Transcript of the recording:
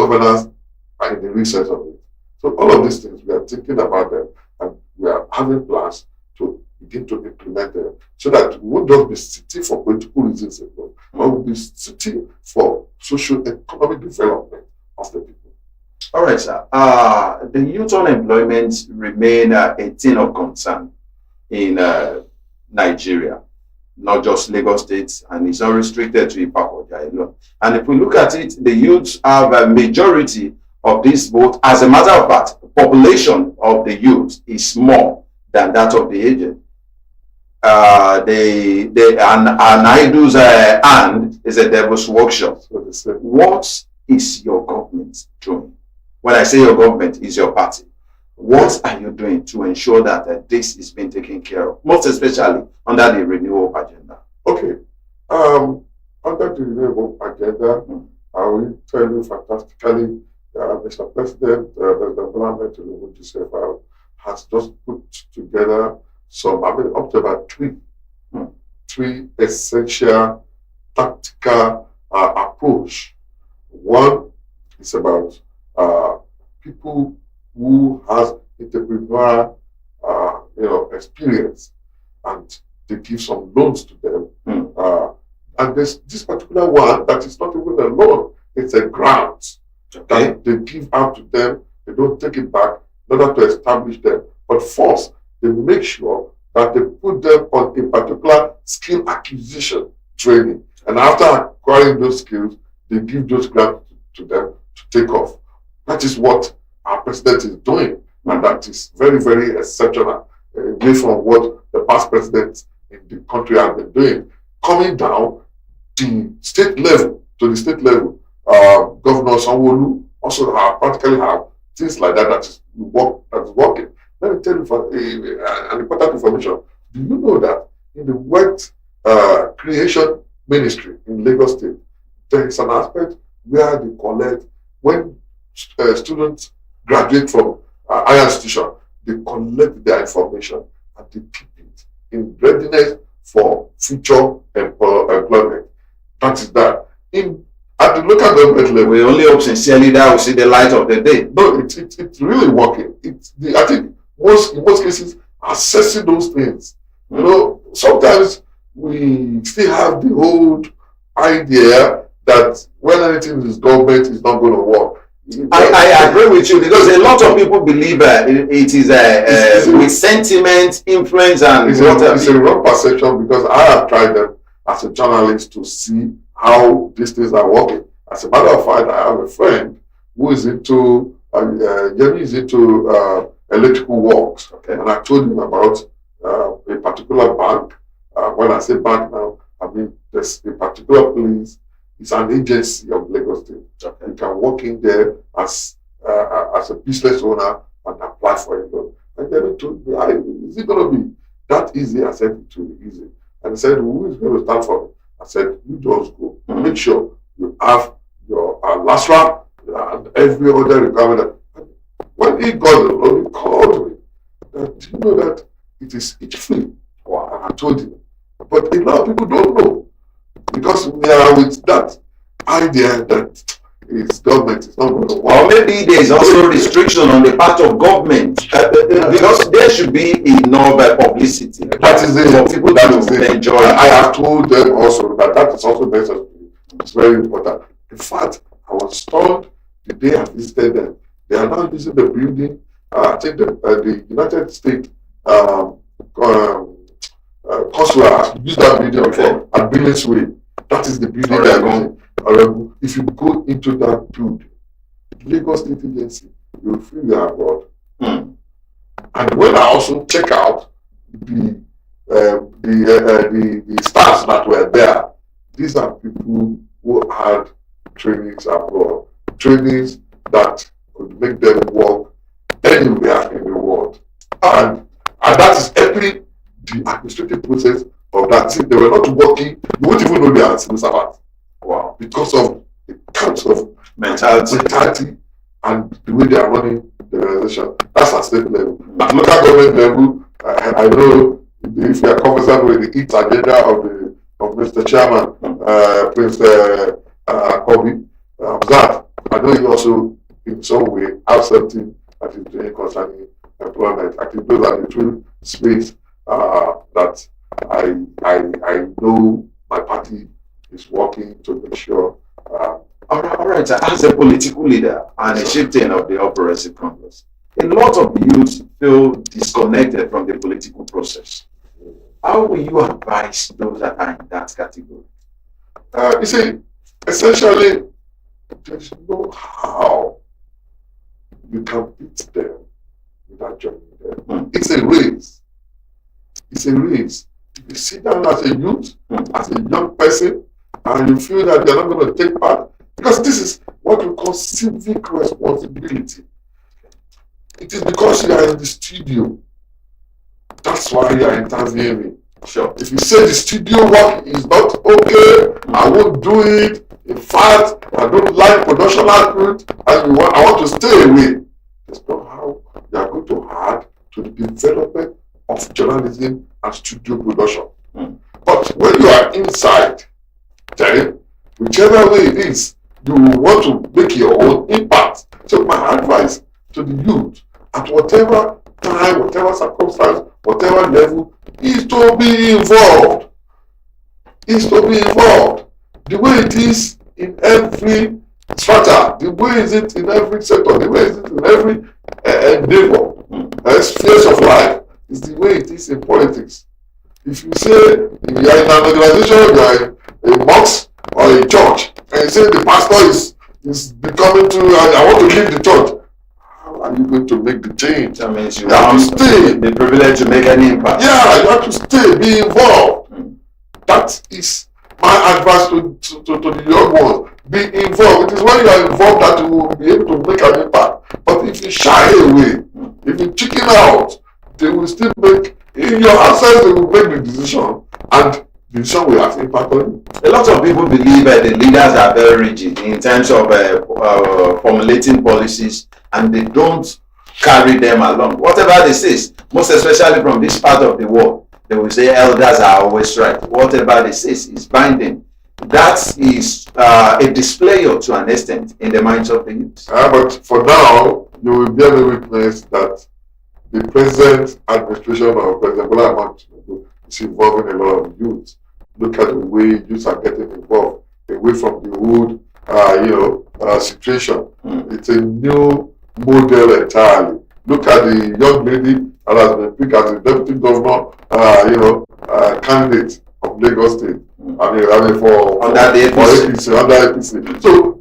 governance and in the research of it. So all of these things, we are thinking about them and we are having plans to begin to implement them so that we won't just be sitting for political reasons alone, but we'll be sitting for socio-economic development of the people. All right, sir. The youth unemployment remain a thing of concern in Nigeria, not just Lagos State, and it's not restricted to Ifako alone. And if we look at it, the youths have a majority of this vote. As a matter of fact, the population of the youth is more than that of the aged. An idle's hand is a devil's workshop. What is your government doing? When I say your government, is your party. What are you doing to ensure that this is being taken care of, most especially under the renewal agenda? Okay. Under the renewal agenda, I will tell you fantastically, Mr. President, President Bola Tinubu has just put together up to about three essential tactical approach. One is about people who has entrepreneurial experience, and they give some loans to them. And there's this particular one that is not even a loan, it's a grant that they give out to them. They don't take it back in order to establish them. But first, they make sure that they put them on a particular skill acquisition training. And after acquiring those skills, they give those grants to them to take off. That is what our president is doing. And that is very, very exceptional, away from what the past presidents in the country have been doing. Coming down to the state level, Governor Sanwo-Olu also practically have things like that is working. Let me tell you an important information. Do you know that in the wealth creation ministry in Lagos State, there is an aspect where they collect, when students graduate from higher institution, they collect their information and they keep it in readiness for future employment. That is that. At the local government level, we only hope sincerely that we see the light of the day. No, it's really working. I think in most cases, assessing those things. You know, sometimes we still have the old idea that when anything is government, it's not going to work. I agree with you, because a lot of people believe it is with sentiment, influence, and it's a wrong perception, because I have tried them as a journalist to see how these things are working. As a matter of fact, I have a friend who is into electrical works, and I told him about a particular bank. When I say bank now, I mean there's a particular place. It's an agency of Lagos State. You can work in there as a business owner and apply for a loan. And then he told me, is it going to be that easy? I said, it will be easy. And he said, who is going to stand for it? I said, you just go. Make sure you have your LASRA and every other requirement. When he got the loan, he called me. Do you know that it's free? Wow. I told him. But a lot of people don't know, because we are with that idea that it's government is not going to work. Or maybe there is also restriction on the part of government, because there should be enough publicity. That is it. For people to enjoy. I have told them also that is also necessary. It's very important. In fact, I was stunned the day I visited them. They are now using the building. I think the United States Consulate used that building before at Billings Way. That is the building they are using. If you go into that building, Lagos State Agency, you will feel you are abroad. And when I also check out the stars that were there, these are people who had trainings abroad, trainings that could make them work anywhere in the world. And that is helping the administrative process of that. See, they were not working, you won't even know they are civil servants. Wow. Because of the kinds of mentality and the way they are running the organization. That's at state level. At local government level, I know if you are conversant with the EAT agenda of Mr. Chairman, Prince Kobe, that I know he also, in some way, have something that is doing concerning employment. I think those are the two spaces that I know my party is working to make sure. All right. So as a political leader and a chieftain of the Operative Congress, a lot of youth feel disconnected from the political process. How will you advise those that are in that category? You see, essentially, there's no how you can beat them without joining them. It's a race. It's a race. If you sit down as a youth, as a young person, and you feel that you're not going to take part, because this is what we call civic responsibility. It is because you are in the studio. That's why you are interviewing. Sure. If you say the studio work is not okay, I won't do it. In fact, I don't like production output, and I want to stay away. That's not how you are going to add to the development of journalism and studio production. But when you are inside, then whichever way it is, you want to make your own impact. So my advice to the youth, at whatever time, whatever circumstance, whatever level, is to be involved. Is to be involved. The way it is in every strata, the way is it in every sector, the way is it in every endeavor, spheres of life, is the way it is in politics. If you say you are in an organization, you are in a mosque or a church, and you say the pastor is becoming too, I want to leave the church. How are you going to make the change? That means you have to stay. The privilege to make any impact. Yeah, you have to stay, be involved. That is my advice to the young ones. Be involved. It is when you are involved that you will be able to make an impact. But if you shy away, if you chicken out, they will still make, in your absence, they will make the decision, and the decision will have impact on you. A lot of people believe the leaders are very rigid in terms of formulating policies, and they don't carry them along. Whatever they say, most especially from this part of the world, they will say elders are always right. Whatever they say is binding. That is a display to an extent in the minds of the youth. But for now, you will be able to witness that the present administration of President Bola Ahmed Tinubu is involving a lot of youth. Look at the way youths are getting involved away from the old, situation. It's a new model entirely. Look at the young lady that has been picked as the deputy governor, candidate of Lagos State. For APC. Under APC. So